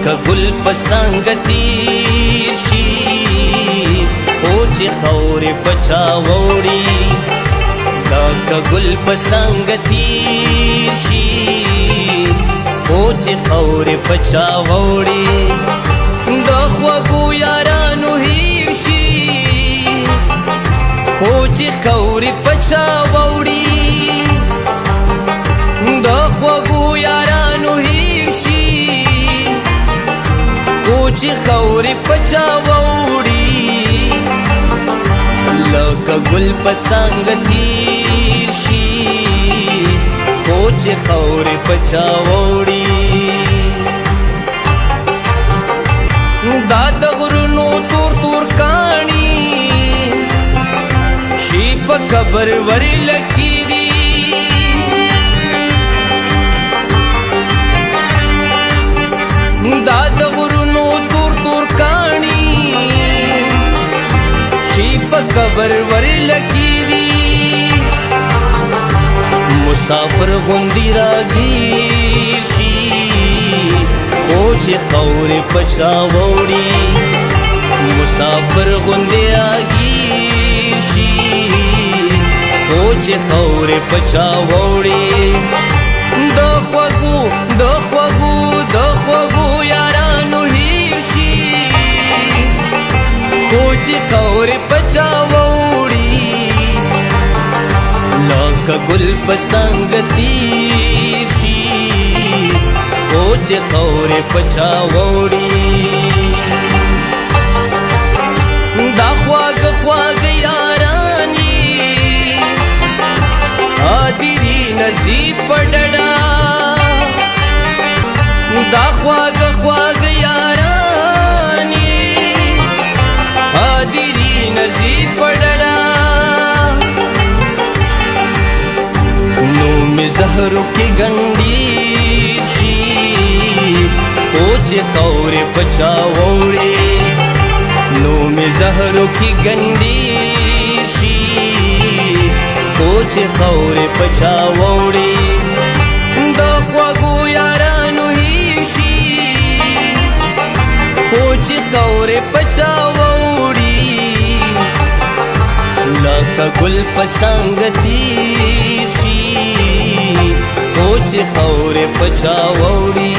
لکه ګل په څنګه تیر شي خو چې خاورې په چا ووړي لکه ګل په څنګه تیر شي خو چې خاورې په چا ووړي د خوږو یارانو هیر شي خو چې خاورې په چا ووړي د خوږو یارانو هیر شي خو چې خاورې په چا ووړي لکه ګل په څنګه تیر شي خو چې خاورې په چا ووړي دا د غرونو تور تور کاڼي شي په قبر ورلګي دي دا د غرونو تور تور کاڼي شي په قبر ورلګي دي مسافر غوندې راګیر شي خو چې خاورې په چا ووړي مسافر غوندې راګیر شي خو چې خاورې په چا ووړي د خوږو د خوږو د خوږو یارانو هیر شي خو چې خاورې په چا ووړي لکه ګل په څنګه تیر شي خو چې خاورې په چا ووړي دا خواږه خواږه یاران یې هادري نصیب په ډډه دا خواږه خواږه یاران یې هادري نصیب په ډډه نو مې زهرو کې ګنډیر شي خو چې خاورې په چا ووړي نو مې زهرو کې ګنډیر شي خو چې خاورې په چا ووړي د خوږو یارانو هیر شي خو چې خاورې په چا ووړي لکه ګل په څنګه تیر شي خو چې خاورې په چا ووړي